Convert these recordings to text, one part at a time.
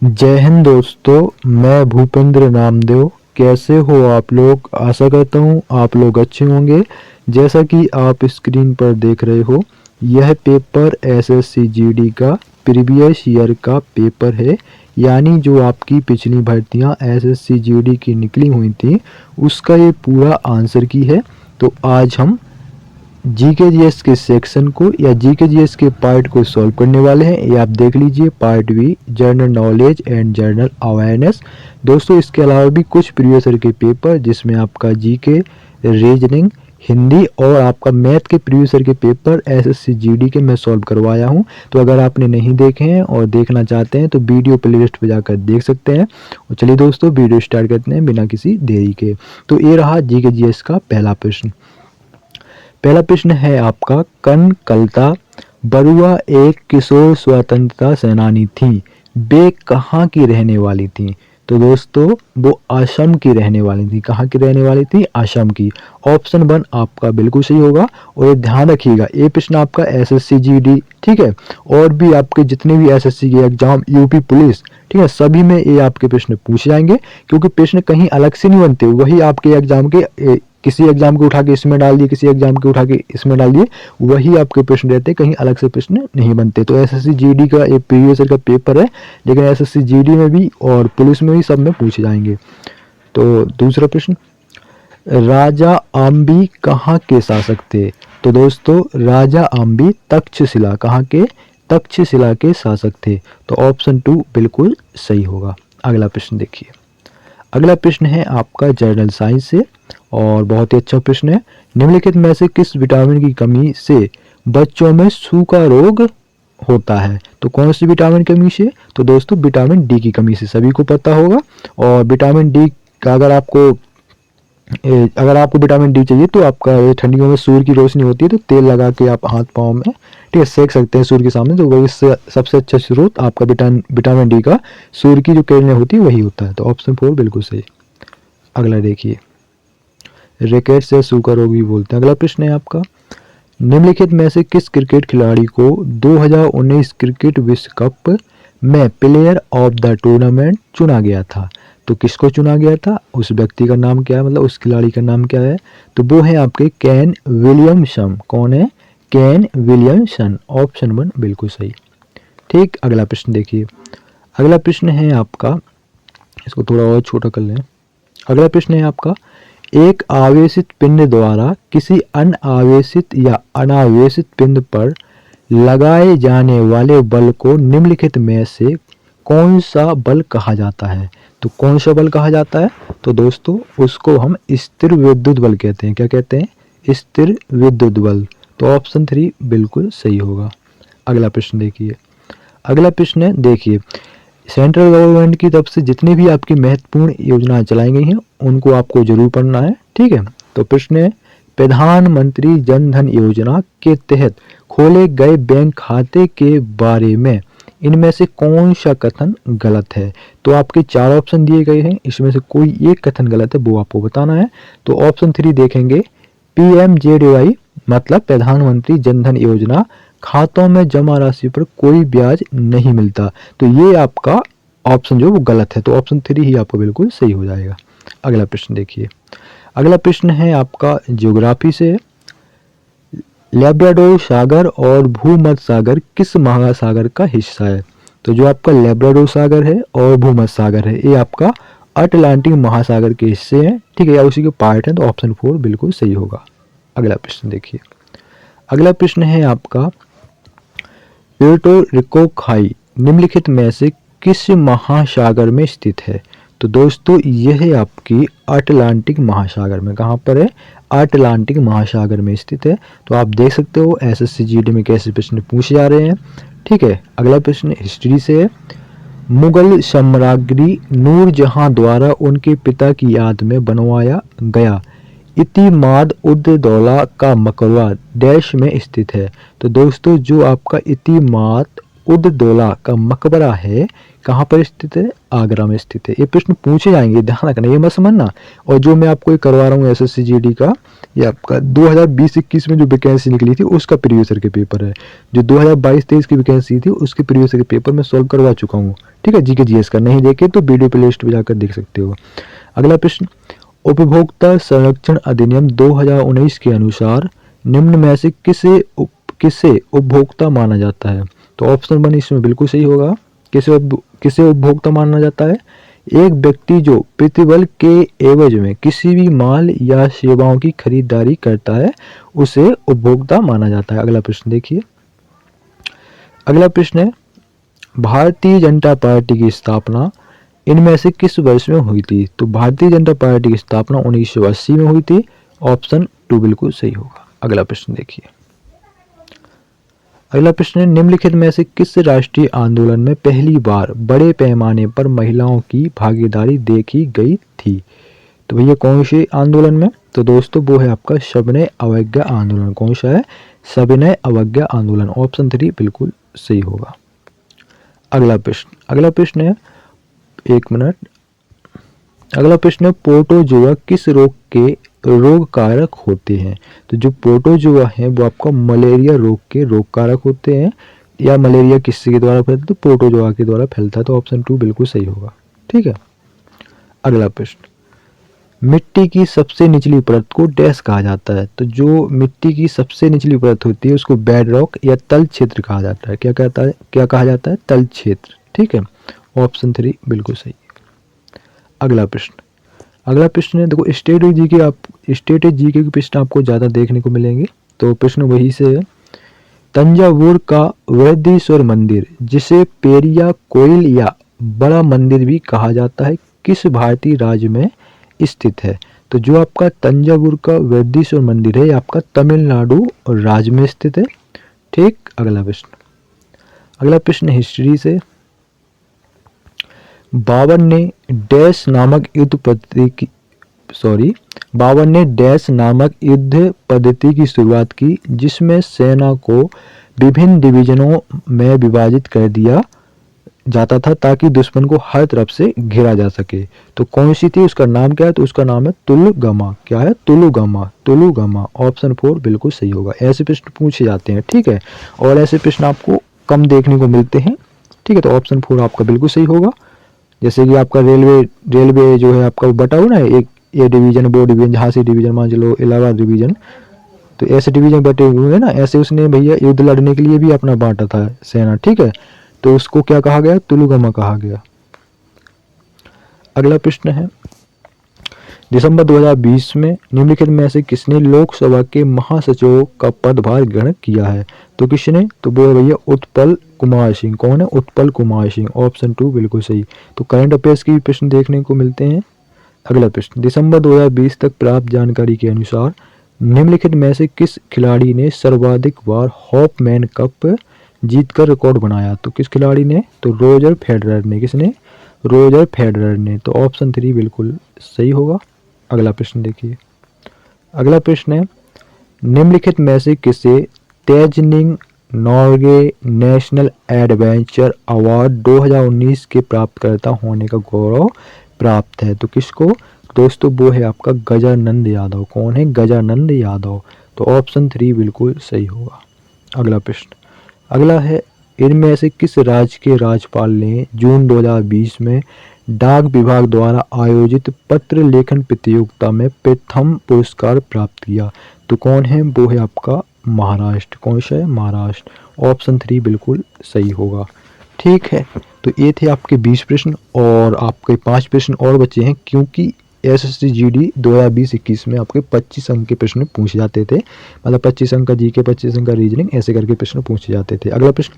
जय हिंद दोस्तों, मैं भूपेंद्र नामदेव। कैसे हो आप लोग? आशा करता हूँ आप लोग अच्छे होंगे। जैसा कि आप स्क्रीन पर देख रहे हो, यह पेपर एसएससी जीडी का प्रीवियस ईयर का पेपर है। यानी जो आपकी पिछली भर्तियां एसएससी जीडी की निकली हुई थी, उसका ये पूरा आंसर की है। तो आज हम जीकेजीएस के सेक्शन को या जीकेजीएस के पार्ट को सॉल्व करने वाले हैं। ये आप देख लीजिए, part B general knowledge and general awareness. दोस्तों, इसके अलावा भी कुछ प्रीवियस ईयर के पेपर जिसमें आपका जीके, रीजनिंग, हिंदी और आपका मैथ के प्रीवियस ईयर के पेपर एसएससी जीडी के मैं सॉल्व करवाया हूं। तो अगर आपने नहीं देखे हैं और देखना चाहते हैं तो वीडियो प्लेलिस्ट पर जाकर देख सकते हैं। और चलिए दोस्तों, वीडियो स्टार्ट करते हैं बिना किसी देरी के। तो ये रहा जीकेजीएस का पहला प्रश्न। पहला प्रश्न है आपका, कनकलता बरुआ एक किशोर स्वतंत्रता सेनानी थी। वे कहाँ की रहने वाली थी? तो दोस्तों, वो असम की रहने वाली थी। कहाँ की रहने वाली थी? असम की। ऑप्शन 1 आपका बिल्कुल सही होगा। और ये ध्यान रखिएगा, ये प्रश्न आपका एसएससी जीडी, ठीक है, और भी आपके जितने भी एसएससी के एग्जाम, यूपी पुलिस, ठीक है, सभी में ये आपके प्रश्न पूछे जाएंगे। क्योंकि प्रश्न कहीं अलग से नहीं बनते, वही आपके एग्जाम के किसी एग्जाम को उठा के इसमें डाल दिए, किसी एग्जाम को उठा के इसमें डाल दिए, वही आपके प्रश्न रहते हैं, कहीं अलग से प्रश्न नहीं बनते। तो एसएससी जीडी का एक प्रीवियस ईयर का पेपर है, लेकिन एसएससी जीडी में भी और पुलिस में भी सब में पूछे जाएंगे। तो दूसरा प्रश्न, राजा आम्बी कहाँ के शासक थे? तो दोस्तों, राजा आम्बी तक्षशिला, कहाँ के? तक्षशिला के शासक थे। तो ऑप्शन 2 बिल्कुल सही होगा। अगला प्रश्न देखिए। अगला प्रश्न है आपका जनरल साइंस से और बहुत ही अच्छा प्रश्न है। निम्नलिखित में से किस विटामिन की कमी से बच्चों में सूखा रोग होता है? तो कौन सी विटामिन की कमी से? तो दोस्तों, विटामिन डी की कमी से, सभी को पता होगा। और विटामिन डी का अगर आपको विटामिन डी चाहिए तो आपका ठंडियों में सूर्य की रोशनी होती है, तो तेल लगा के आप हाथ पाँव में, ठीक है, सेक सकते हैं सूर्य के सामने। तो वही सबसे अच्छा स्रोत आपका विटामिन डी का सूर्य की जो किरणें होती है वही होता है। तो ऑप्शन 4 बिल्कुल सही। अगला देखिए, रैकेट्स या सूखा रोग भी बोलते हैं। अगला प्रश्न है आपका, निम्नलिखित में से किस क्रिकेट खिलाड़ी को 2019 क्रिकेट विश्व कप में प्लेयर ऑफ द टूर्नामेंट चुना गया था? तो किसको चुना गया था? उस व्यक्ति का नाम क्या है, मतलब उस खिलाड़ी का नाम क्या है? तो वो है आपके केन विलियमसन। कौन है? Kane Williamson. ऑप्शन 1 बिल्कुल सही। ठीक, अगला प्रश्न देखिए। अगला प्रश्न है आपका, इसको थोड़ा और छोटा कर लें। अगला प्रश्न है आपका, एक आवेशित पिंड द्वारा किसी अनावेशित या अनावेशित पिंड पर लगाए जाने वाले बल को निम्नलिखित में से कौन सा बल कहा जाता है? तो कौन सा बल कहा जाता है? तो दोस्तों, उसको हम स्थिर विद्युत बल कहते हैं। क्या कहते हैं? स्थिर विद्युत बल। तो ऑप्शन 3 बिल्कुल सही होगा। अगला प्रश्न देखिए। अगला प्रश्न देखिए, सेंट्रल गवर्नमेंट की तरफ से जितनी भी आपकी महत्वपूर्ण योजनाएं चलाई गई हैं उनको आपको जरूर पढ़ना है, ठीक है। तो प्रश्न है, प्रधानमंत्री जन धन योजना के तहत खोले गए बैंक खाते के बारे में इनमें से कौन सा कथन गलत है? तो आपके 4 ऑप्शन दिए गए हैं, इसमें से कोई एक कथन गलत है, वो आपको बताना है। तो ऑप्शन 3 देखेंगे, PMJDY मतलब प्रधानमंत्री जन धन योजना खातों में जमा राशि पर कोई ब्याज नहीं मिलता। तो ये आपका ऑप्शन जो वो गलत है। तो ऑप्शन 3 ही आपका बिल्कुल सही हो जाएगा। अगला प्रश्न देखिए। अगला प्रश्न है आपका ज्योग्राफी से, लेब्राडोर सागर और भूमध्य सागर किस महासागर का हिस्सा है? तो जो आपका लेब्राडोर सागर है और भूमध्य सागर है, ये आपका अटलांटिक महासागर के हिस्से हैं, ठीक है, या उसी के पार्ट हैं। तो ऑप्शन 4 बिल्कुल सही होगा। अगला प्रश्न देखिए। अगला प्रश्न है आपका, प्यूर्टो रिको खाई निम्नलिखित में से किस महासागर में स्थित है? तो दोस्तों, यह आपकी अटलांटिक महासागर में, कहाँ पर है? अटलांटिक महासागर में स्थित है। तो आप देख सकते हो एसएससी जीडी में कैसे प्रश्न पूछे जा रहे हैं, ठीक है। अगला प्रश्न हिस्ट्री से है, मुगल सम्राज्ञी नूरजहां द्वारा उनके पिता की याद में बनवाया गया इतिमाद उद दौला का मकबरा डैश में स्थित है? तो दोस्तों, जो आपका इतिमाद उद दौला का मकबरा है, कहाँ पर स्थित है? आगरा में स्थित है। ये प्रश्न पूछे जाएंगे, ध्यान रखना, ये मत समझना। और जो मैं आपको ये करवा रहा हूँ एसएससी जीडी का, ये आपका 2020-21 में जो वैकेंसी निकली थी उसका प्रीवियस ईयर के पेपर है। जो 2022-23 की वैकेंसी थी उसके प्रीवियस ईयर के पेपर में सॉल्व करवा चुका हूँ, ठीक है, जीके जीएस का। नहीं देखे तो वीडियो प्ले लिस्ट पे जाकर देख सकते हो। अगला प्रश्न, उपभोक्ता संरक्षण अधिनियम 2019 के अनुसार निम्न में से किसे उपभोक्ता माना जाता है? तो ऑप्शन 1 इसमें बिल्कुल सही होगा। किसे उपभोक्ता माना जाता है? एक व्यक्ति जो प्रतिबल के एवज में किसी भी माल या सेवाओं की खरीदारी करता है उसे उपभोक्ता माना जाता है। अगला प्रश्न देखिए। अगला प्रश्न है, भारतीय जनता पार्टी की स्थापना इनमें से किस वर्ष में हुई थी? तो भारतीय जनता पार्टी की स्थापना 1980 में हुई थी। ऑप्शन 2 बिल्कुल सही होगा। अगला प्रश्न देखिए। अगला प्रश्न है, निम्नलिखित में से किस राष्ट्रीय आंदोलन में पहली बार बड़े पैमाने पर महिलाओं की भागीदारी देखी गई थी? तो भैया कौन से आंदोलन में? तो दोस्तों वो है आपका सविनय अवज्ञा आंदोलन। कौन सा है? सविनय अवज्ञा आंदोलन। ऑप्शन 3 बिल्कुल सही होगा। अगला प्रश्न है, एक मिनट। अगला प्रश्न है, प्रोटोजोआ किस रोग कारक होते हैं? तो जो प्रोटोजोआ हैं वो आपका मलेरिया रोग के रोग कारक होते हैं। या मलेरिया किसके द्वारा फैलता है? तो प्रोटोजोआ के द्वारा फैलता है। तो ऑप्शन 2 बिल्कुल सही होगा। ठीक है। अगला प्रश्न, मिट्टी की सबसे निचली परत को डैश कहा जाता है? तो जो मिट्टी की सबसे निचली परत होती है उसको बेड रॉक या तल क्षेत्र कहा जाता है। क्या कहा जाता है? तल क्षेत्र। ठीक है। ऑप्शन 3 बिल्कुल सही। अगला प्रश्न है, देखो स्टेट जीके के प्रश्न आपको ज़्यादा देखने को मिलेंगे। तो प्रश्न वही से है, तंजावुर का वृद्धेश्वर मंदिर जिसे पेरिया कोइल या बड़ा मंदिर भी कहा जाता है किस भारतीय राज्य में स्थित है? तो जो आपका तंजावुर का वृद्धेश्वर मंदिर है आपका तमिलनाडु राज्य में स्थित है। ठीक। अगला प्रश्न हिस्ट्री से, बाबर ने डैश नामक युद्ध पद्धति की शुरुआत की जिसमें सेना को विभिन्न डिवीजनों में विभाजित कर दिया जाता था ताकि दुश्मन को हर तरफ से घेरा जा सके। तो कौन सी थी? उसका नाम क्या है? तो उसका नाम है तुलुगमा। क्या है? तुलुगमा। ऑप्शन 4 बिल्कुल सही होगा। ऐसे प्रश्न पूछे जाते हैं। ठीक है। और ऐसे प्रश्न आपको कम देखने को मिलते हैं। ठीक है। तो ऑप्शन 4 आपका बिल्कुल सही होगा। जैसे कि आपका रेलवे जो है आपका बटा हुआ ना, एक ए डिवीजन, बो डिवीजन, झांसी डिवीजन, मान चलो इलाहाबाद डिवीजन, तो ऐसे डिवीजन बटे हुए हैं ना। ऐसे उसने भैया युद्ध लड़ने के लिए भी अपना बांटा था सेना। ठीक है। तो उसको क्या कहा गया? तुलुगमा कहा गया। अगला प्रश्न है, दिसंबर 2020 में निम्नलिखित में से किसने लोकसभा के महासचिव का पदभार ग्रहण किया है? तो किसने? तो वो भैया उत्पल कुमार सिंह। कौन है? उत्पल कुमार सिंह। ऑप्शन 2 बिल्कुल सही। तो करंट अफेयर्स के भी प्रश्न देखने को मिलते हैं। अगला प्रश्न, दिसंबर 2020 तक प्राप्त जानकारी के अनुसार निम्नलिखित में से किस खिलाड़ी ने सर्वाधिक बार हॉपमैन कप जीतकर रिकॉर्ड बनाया? तो किस खिलाड़ी ने? तो रोजर फेडरर ने। किसने? रोजर फेडरर ने। तो ऑप्शन 3 बिल्कुल सही होगा। अगला प्रश्न देखिए। अगला प्रश्न है, निम्नलिखित में से किसे तेजनिंग नॉर्गे नेशनल एडवेंचर अवार्ड 2019 के प्राप्तकर्ता होने का गौरव प्राप्त है? तो किसको? दोस्तों वो है आपका गजानंद यादव। कौन है? गजानंद यादव। तो ऑप्शन 3 बिल्कुल सही होगा। अगला प्रश्न, अगला है, इनमें से किस राज्य के राज्यपाल ने जून 2020 में डाक विभाग द्वारा आयोजित पत्र लेखन प्रतियोगिता में प्रथम पुरस्कार प्राप्त किया? तो कौन है? वो है आपका महाराष्ट्र। कौन सा है? महाराष्ट्र। ऑप्शन 3 बिल्कुल सही होगा। ठीक है। तो ये थे आपके 20 प्रश्न और आपके 5 प्रश्न और बचे हैं क्योंकि एसएससी जीडी 2020-21 में आपके 25 अंक के प्रश्न पूछे जाते थे। मतलब 25 अंक का जीके, 25 अंक का रीजनिंग, ऐसे करके प्रश्न पूछे जाते थे। अगला प्रश्न,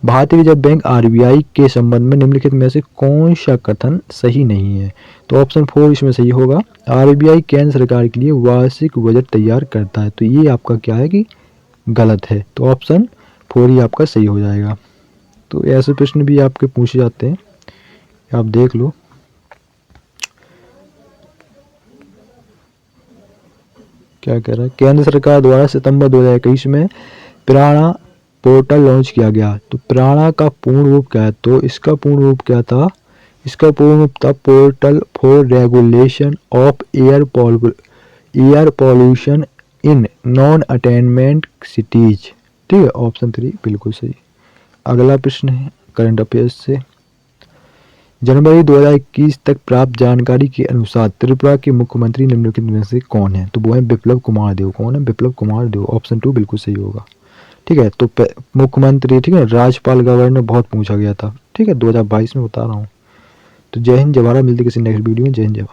भारतीय रिजर्व बैंक आरबीआई के संबंध में निम्नलिखित में से कौन सा कथन सही नहीं है? तो ऑप्शन 4 इसमें सही होगा। आरबीआई केंद्र सरकार के लिए वार्षिक बजट तैयार करता है। तो ये आपका क्या है कि गलत है। तो ऑप्शन 4 ही आपका सही हो जाएगा। तो ऐसे प्रश्न भी आपके पूछे जाते हैं, आप देख लो। क्या कह रहा है, केंद्र सरकार द्वारा सितंबर 2021 में प्राणा पोर्टल लॉन्च किया गया। तो प्राणा का पूर्ण रूप क्या है? तो इसका पूर्ण रूप क्या था? इसका पूर्ण रूप था portal for regulation of air pollution in non attainment cities. ठीक है। ऑप्शन 3 बिल्कुल सही। अगला प्रश्न है करंट अफेयर्स से, जनवरी 2021 तक प्राप्त जानकारी के अनुसार त्रिपुरा के मुख्यमंत्री निम्नलिखित में से कौन है? तो वो है बिप्लब कुमार देव। कौन है? बिप्लब कुमार देव। ऑप्शन 2 बिल्कुल सही होगा। ठीक है, तो मुख्यमंत्री, ठीक है, राज्यपाल, गवर्नर बहुत पूछा गया था। ठीक है, 2022 में बता रहा हूँ। तो जय हिंद, जय भारत। मिलते किसी नेक्स्ट वीडियो में। जय हिंद, जय भारत।